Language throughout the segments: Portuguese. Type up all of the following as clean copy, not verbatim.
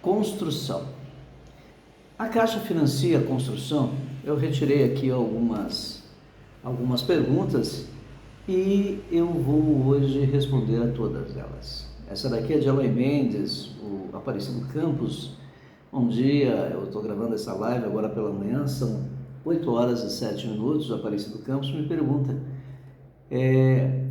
Construção. A Caixa financia a construção? Eu retirei aqui algumas perguntas e eu vou hoje responder a todas elas. Essa daqui é de Eloy Mendes, o Aparecido Campos. Bom dia, eu estou gravando essa live agora pela manhã, são 8 horas e 7 minutos. O Aparecido Campos me pergunta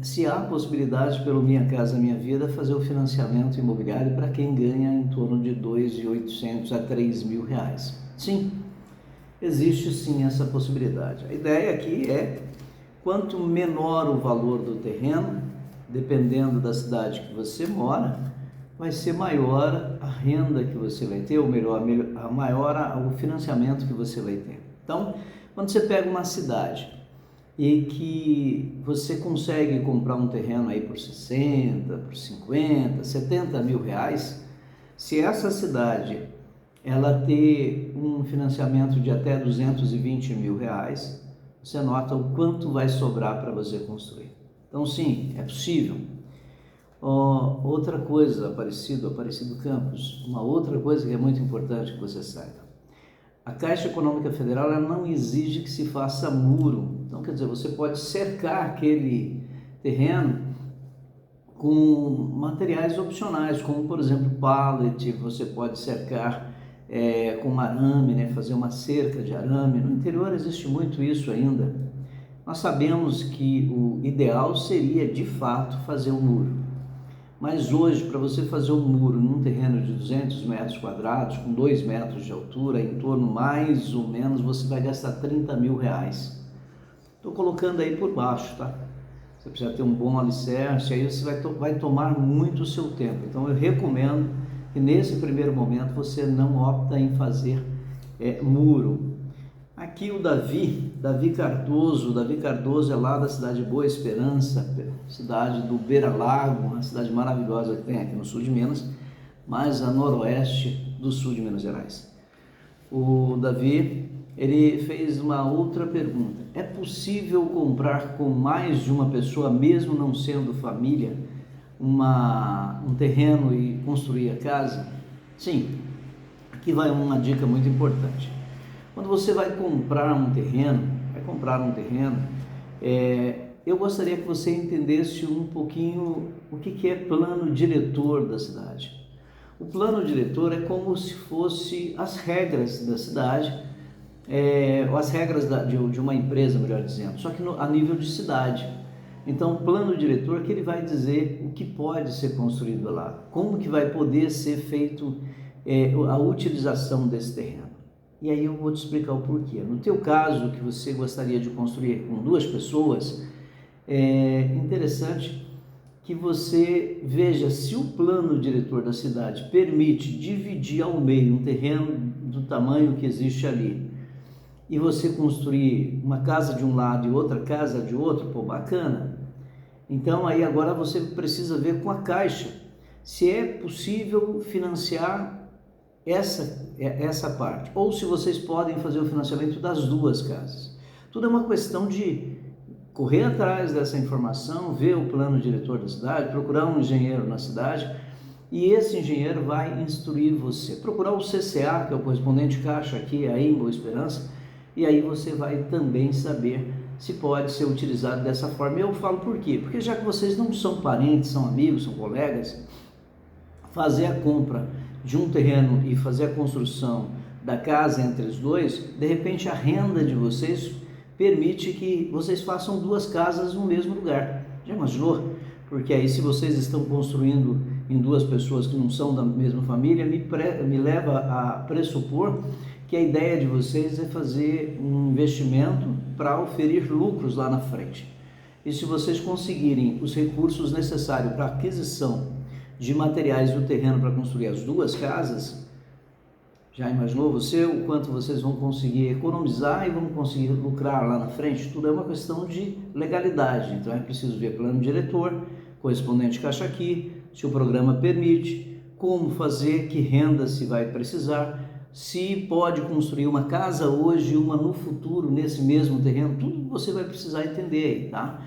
se há possibilidade pelo Minha Casa Minha Vida fazer o financiamento imobiliário para quem ganha em torno de R$ 2.800 a R$ 3.000. Sim, existe sim essa possibilidade. A ideia aqui é, quanto menor o valor do terreno, dependendo da cidade que você mora, vai ser maior a renda que você vai ter, ou melhor, maior o financiamento que você vai ter. Então, quando você pega uma cidade e que você consegue comprar um terreno aí por 60, por 50, 70 mil reais, se essa cidade ela ter um financiamento de até 220 mil reais, você nota o quanto vai sobrar para você construir. Então sim, é possível. Outra coisa, Aparecido Campos, uma outra coisa que é muito importante que você saiba. A Caixa Econômica Federal ela não exige que se faça muro. Então, quer dizer, você pode cercar aquele terreno com materiais opcionais, como, por exemplo, pallet. Você pode cercar com arame, né? Fazer uma cerca de arame. No interior existe muito isso ainda. Nós sabemos que o ideal seria, de fato, fazer um muro. Mas hoje, para você fazer um muro num terreno de 200 metros quadrados, com 2 metros de altura, em torno mais ou menos, você vai gastar 30 mil reais. Estou colocando aí por baixo, tá? Você precisa ter um bom alicerce, aí você vai tomar muito o seu tempo. Então eu recomendo que nesse primeiro momento você não opta em fazer muro. Aqui o Davi Cardoso é lá da cidade de Boa Esperança, cidade do Beira Lago, uma cidade maravilhosa que tem aqui no sul de Minas, mas a noroeste do sul de Minas Gerais. O Davi, ele fez uma outra pergunta: é possível comprar com mais de uma pessoa, mesmo não sendo família, um terreno e construir a casa? Sim, aqui vai uma dica muito importante. Quando você vai comprar um terreno, eu gostaria que você entendesse um pouquinho o que é plano diretor da cidade. O plano diretor é como se fosse as regras da cidade, ou as regras de uma empresa, melhor dizendo, só que a nível de cidade. Então, o plano diretor é que ele vai dizer o que pode ser construído lá, como que vai poder ser feito a utilização desse terreno. E aí eu vou te explicar o porquê. No teu caso, que você gostaria de construir com 2 pessoas, é interessante que você veja se o plano diretor da cidade permite dividir ao meio um terreno do tamanho que existe ali, e você construir uma casa de um lado e outra casa de outro, pô, bacana. Então aí agora você precisa ver com a Caixa se é possível financiar essa parte, ou se vocês podem fazer o financiamento das 2 casas. Tudo é uma questão de correr atrás dessa informação, ver o plano diretor da cidade, procurar um engenheiro na cidade, e esse engenheiro vai instruir você. Procurar o CCA, que é o correspondente Caixa aqui aí em Boa Esperança, e aí você vai também saber se pode ser utilizado dessa forma. Eu falo por quê? Porque já que vocês não são parentes, são amigos, são colegas, fazer a compra de um terreno e fazer a construção da casa entre os 2, de repente a renda de vocês permite que vocês façam 2 casas no mesmo lugar. Já imaginou? Porque aí, se vocês estão construindo em 2 pessoas que não são da mesma família, me leva a pressupor que a ideia de vocês é fazer um investimento para oferir lucros lá na frente. E se vocês conseguirem os recursos necessários para a aquisição de materiais do terreno para construir as 2 casas, já imaginou você o quanto vocês vão conseguir economizar e vão conseguir lucrar lá na frente? Tudo é uma questão de legalidade. Então é preciso ver plano diretor, correspondente Caixa aqui, se o programa permite, como fazer, que renda se vai precisar, se pode construir uma casa hoje e uma no futuro nesse mesmo terreno. Tudo você vai precisar entender aí, tá?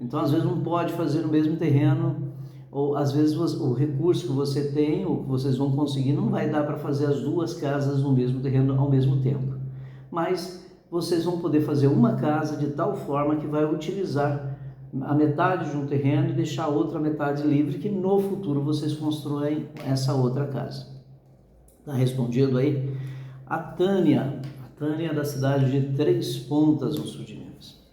Então às vezes não pode fazer no mesmo terreno ou às vezes o recurso que você tem ou que vocês vão conseguir não vai dar para fazer as duas casas no mesmo terreno ao mesmo tempo. Mas vocês vão poder fazer uma casa de tal forma que vai utilizar a metade de um terreno e deixar a outra metade livre, que no futuro vocês constroem essa outra casa. Tá respondido aí? A Tânia é da cidade de Três Pontas, no sul de Minas.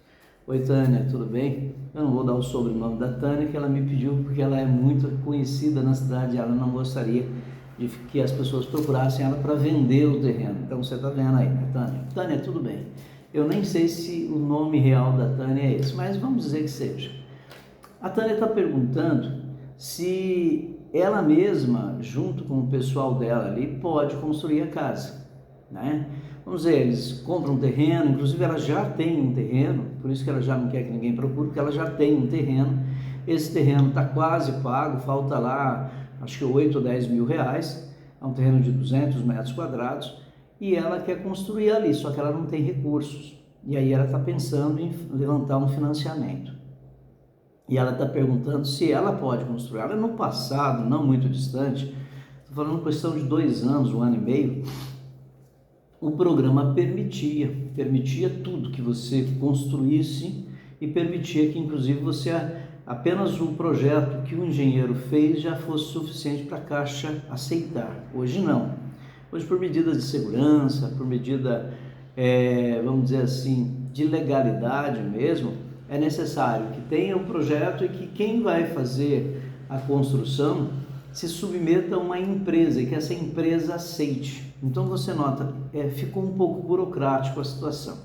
Oi Tânia, tudo bem? Eu não vou dar o sobrenome da Tânia, que ela me pediu porque ela é muito conhecida na cidade, ela não gostaria de que as pessoas procurassem ela para vender o terreno. Então você está vendo aí, né, Tânia? Tânia, tudo bem. Eu nem sei se o nome real da Tânia é esse, mas vamos dizer que seja. A Tânia está perguntando se ela mesma, junto com o pessoal dela ali, pode construir a casa, né? Vamos dizer, eles compram um terreno, inclusive ela já tem um terreno, por isso que ela já não quer que ninguém procure, porque ela já tem um terreno. Esse terreno está quase pago, falta lá, acho que 8 ou 10 mil reais, é um terreno de 200 metros quadrados, e ela quer construir ali, só que ela não tem recursos. E aí ela está pensando em levantar um financiamento. E ela está perguntando se ela pode construir. Ela no passado, não muito distante, estou falando questão de 2 anos, 1 ano e meio, o programa permitia tudo que você construísse e permitia que inclusive você apenas o projeto que o engenheiro fez já fosse suficiente para a Caixa aceitar. Hoje não. Hoje, por medidas de segurança, por medida, vamos dizer assim, de legalidade mesmo, é necessário que tenha um projeto e que quem vai fazer a construção se submeta a uma empresa e que essa empresa aceite. Então você nota, ficou um pouco burocrático a situação.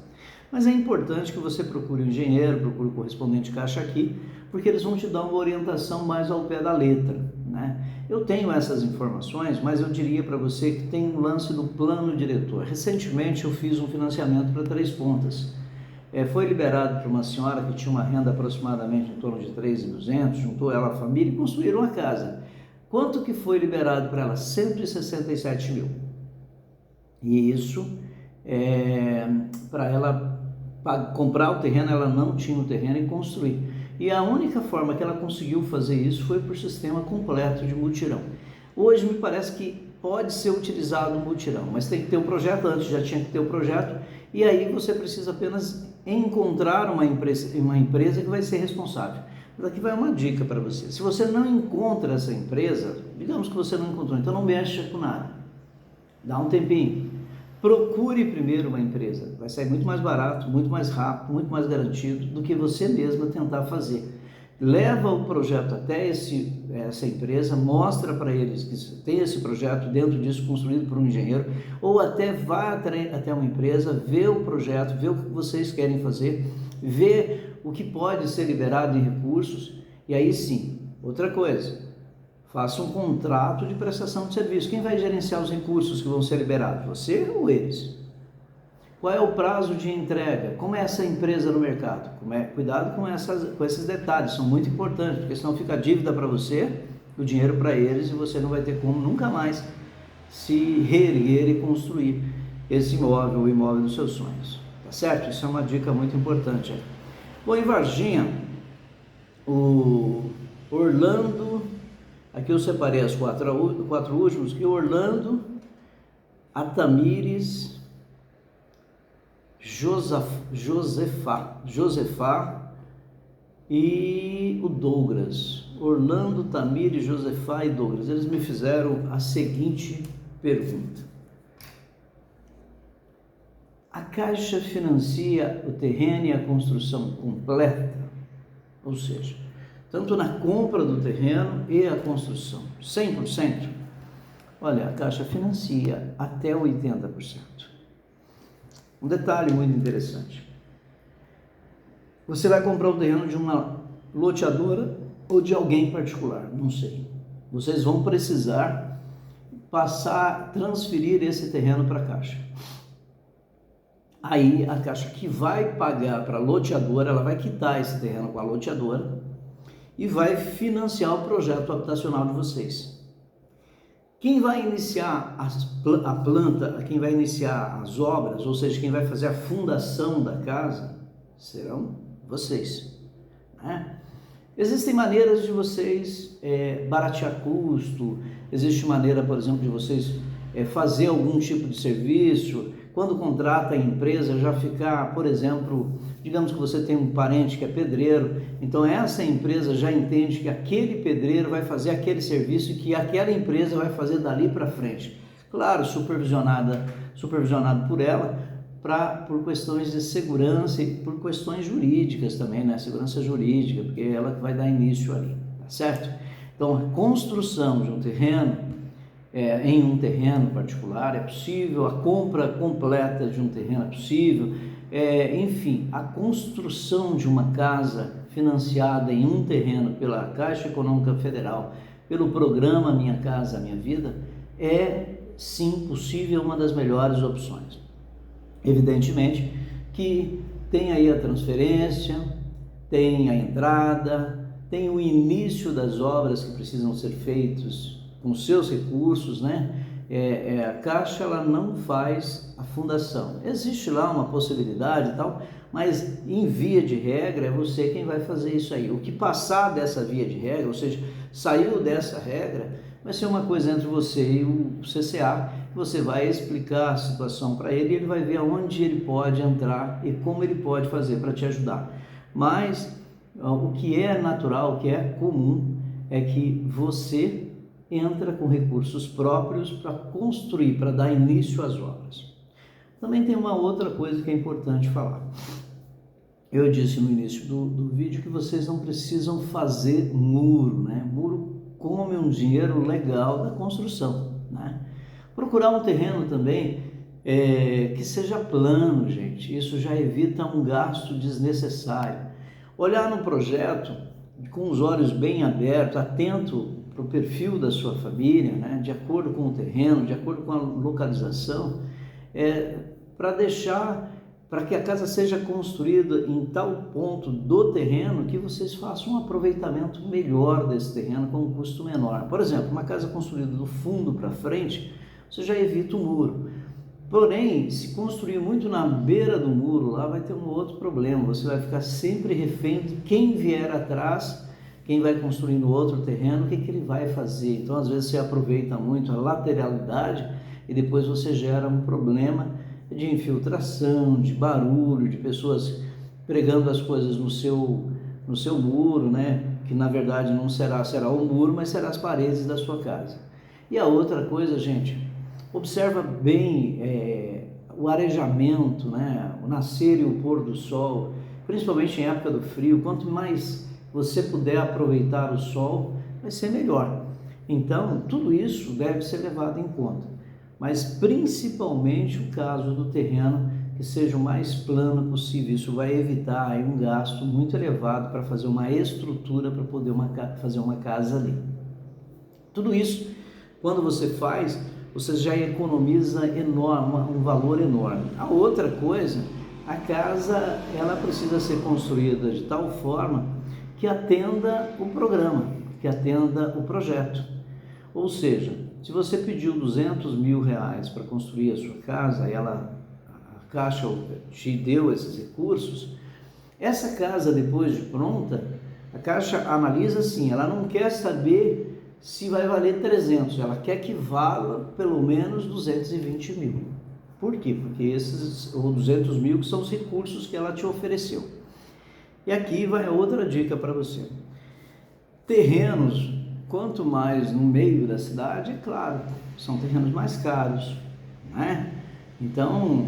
Mas é importante que você procure um engenheiro, procure o correspondente Caixa aqui, porque eles vão te dar uma orientação mais ao pé da letra, né? Eu tenho essas informações, mas eu diria para você que tem um lance do plano diretor. Recentemente eu fiz um financiamento para Três Pontas. Foi liberado para uma senhora que tinha uma renda aproximadamente em torno de 3.200, juntou ela à família e construíram uma casa. Quanto que foi liberado para ela? 167 mil. E isso, para ela comprar o terreno, ela não tinha o terreno e construir. E a única forma que ela conseguiu fazer isso foi por sistema completo de mutirão. Hoje me parece que pode ser utilizado o mutirão, mas tem que ter o projeto, antes já tinha que ter o projeto, e aí você precisa apenas encontrar uma empresa que vai ser responsável. Mas aqui vai uma dica para você. Se você não encontra essa empresa, digamos que você não encontrou, então não mexa com nada. Dá um tempinho. Procure primeiro uma empresa. Vai sair muito mais barato, muito mais rápido, muito mais garantido do que você mesma tentar fazer. Leva o projeto até essa empresa, mostra para eles que tem esse projeto dentro disso construído por um engenheiro, ou até vá até uma empresa, vê o projeto, vê o que vocês querem fazer, vê o que pode ser liberado em recursos, e aí sim, outra coisa, faça um contrato de prestação de serviço. Quem vai gerenciar os recursos que vão ser liberados? Você ou eles? Qual é o prazo de entrega? Como é essa empresa no mercado? Cuidado com esses detalhes, são muito importantes, porque senão fica dívida para você, o dinheiro para eles, e você não vai ter como nunca mais se reerguer e construir esse imóvel, o imóvel dos seus sonhos. Tá certo? Isso é uma dica muito importante. Bom, em Varginha, o Orlando, aqui eu separei as quatro últimos, que Orlando, a Tamires, Josefá e o Douglas. Orlando, Tamires, Josefá e Douglas. Eles me fizeram a seguinte pergunta: a Caixa financia o terreno e a construção completa? Ou seja, tanto na compra do terreno e a construção, 100%? Olha, a Caixa financia até 80%. Um detalhe muito interessante: você vai comprar o terreno de uma loteadora ou de alguém particular? Não sei. Vocês vão precisar transferir esse terreno para a Caixa. Aí a Caixa que vai pagar para a loteadora, ela vai quitar esse terreno com a loteadora e vai financiar o projeto habitacional de vocês. Quem vai iniciar a planta, quem vai iniciar as obras, ou seja, quem vai fazer a fundação da casa, serão vocês, né? Existem maneiras de vocês baratear custo, existe maneira, por exemplo, de vocês fazer algum tipo de serviço. Quando contrata a empresa, já ficar, por exemplo, digamos que você tem um parente que é pedreiro, então essa empresa já entende que aquele pedreiro vai fazer aquele serviço e que aquela empresa vai fazer dali para frente. Claro, supervisionado por ela, por questões de segurança e por questões jurídicas também, né? Segurança jurídica, porque é ela que vai dar início ali, tá certo? Então, a construção de um terreno, em um terreno particular é possível, a compra completa de um terreno é possível, enfim, a construção de uma casa financiada em um terreno pela Caixa Econômica Federal, pelo programa Minha Casa Minha Vida, é sim possível, uma das melhores opções. Evidentemente que tem aí a transferência, tem a entrada, tem o início das obras que precisam ser feitas com seus recursos, né? A Caixa ela não faz a fundação. Existe lá uma possibilidade e tal, mas em via de regra é você quem vai fazer isso aí. O que passar dessa via de regra, ou seja, saiu dessa regra, vai ser uma coisa entre você e o CCA. Você vai explicar a situação para ele e ele vai ver aonde ele pode entrar e como ele pode fazer para te ajudar. Mas o que é natural, o que é comum, é que você entra com recursos próprios para construir, para dar início às obras. Também tem uma outra coisa que é importante falar. Eu disse no início do vídeo que vocês não precisam fazer muro, né? Muro come um dinheiro legal da construção, né? Procurar um terreno também que seja plano, gente. Isso já evita um gasto desnecessário. Olhar no projeto com os olhos bem abertos, atento para o perfil da sua família, né? De acordo com o terreno, de acordo com a localização, para que a casa seja construída em tal ponto do terreno que vocês façam um aproveitamento melhor desse terreno com um custo menor. Por exemplo, uma casa construída do fundo para frente, você já evita o muro. Porém, se construir muito na beira do muro, lá vai ter um outro problema. Você vai ficar sempre refém de quem vier atrás, quem vai construir no outro terreno, o que ele vai fazer. Então, às vezes, você aproveita muito a lateralidade e depois você gera um problema de infiltração, de barulho, de pessoas pregando as coisas no seu muro, né? Que na verdade não será o muro, mas será as paredes da sua casa. E a outra coisa, gente, observa bem o arejamento, né? O nascer e o pôr do sol, principalmente em época do frio. Quanto mais você puder aproveitar o sol, vai ser melhor. Então, tudo isso deve ser levado em conta, mas principalmente o caso do terreno que seja o mais plano possível. Isso vai evitar aí um gasto muito elevado para fazer uma estrutura para poder fazer uma casa ali. Tudo isso, quando você faz, você já economiza um valor enorme. A outra coisa, a casa ela precisa ser construída de tal forma que atenda o programa, que atenda o projeto. Ou seja, se você pediu R$200 mil para construir a sua casa, a Caixa te deu esses recursos, essa casa depois de pronta, a Caixa analisa assim, ela não quer saber se vai valer 300, ela quer que vala pelo menos 220 mil. Por quê? Porque esses 200 mil que são os recursos que ela te ofereceu. E aqui vai outra dica para você. Terrenos, quanto mais no meio da cidade, é claro, são terrenos mais caros, né? Então,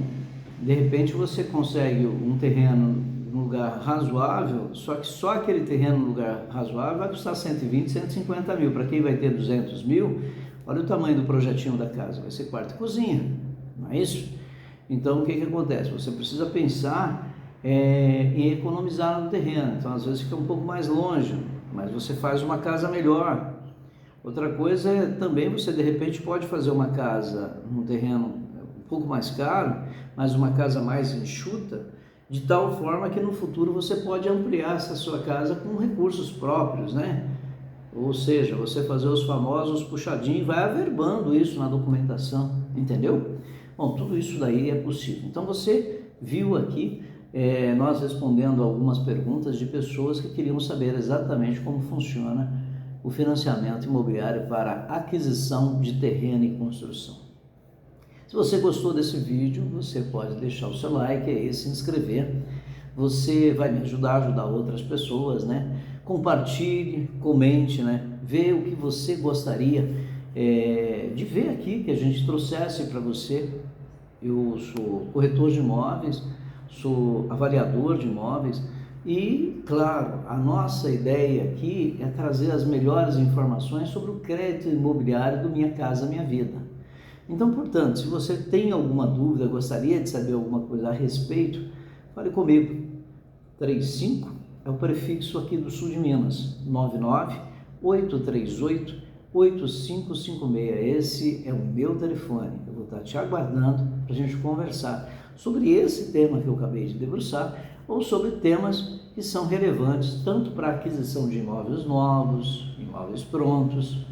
de repente você consegue um terreno num lugar razoável, só que só aquele terreno no lugar razoável vai custar 120, 150 mil. Para quem vai ter 200 mil, olha o tamanho do projetinho da casa, vai ser quarto e cozinha, não é isso? Então, o que acontece? Você precisa pensar em economizar no terreno. Então, às vezes fica um pouco mais longe, mas você faz uma casa melhor. Outra coisa é também você, de repente, pode fazer uma casa num terreno um pouco mais caro, mas uma casa mais enxuta, de tal forma que no futuro você pode ampliar essa sua casa com recursos próprios, né? Ou seja, você fazer os famosos puxadinhos, vai averbando isso na documentação, entendeu? Bom, tudo isso daí é possível. Então você viu aqui nós respondendo algumas perguntas de pessoas que queriam saber exatamente como funciona o financiamento imobiliário para aquisição de terreno e construção. Se você gostou desse vídeo, você pode deixar o seu like e se inscrever. Você vai me ajudar outras pessoas, né? Compartilhe, comente, né? Vê o que você gostaria de ver aqui, que a gente trouxesse para você. Eu sou corretor de imóveis, sou avaliador de imóveis e, claro, a nossa ideia aqui é trazer as melhores informações sobre o crédito imobiliário do Minha Casa Minha Vida. Então, portanto, se você tem alguma dúvida, gostaria de saber alguma coisa a respeito, fale comigo. 35 é o prefixo aqui do sul de Minas, 99-838-8556. Esse é o meu telefone. Eu vou estar te aguardando para a gente conversar sobre esse tema que eu acabei de debruçar ou sobre temas que são relevantes tanto para a aquisição de imóveis novos, imóveis prontos,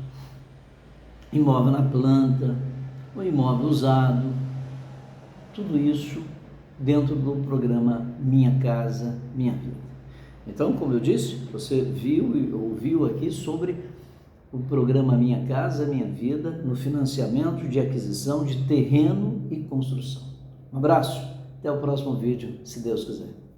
imóvel na planta, o imóvel usado, tudo isso dentro do programa Minha Casa Minha Vida. Então, como eu disse, você viu e ouviu aqui sobre o programa Minha Casa Minha Vida no financiamento de aquisição de terreno e construção. Um abraço, até o próximo vídeo, se Deus quiser.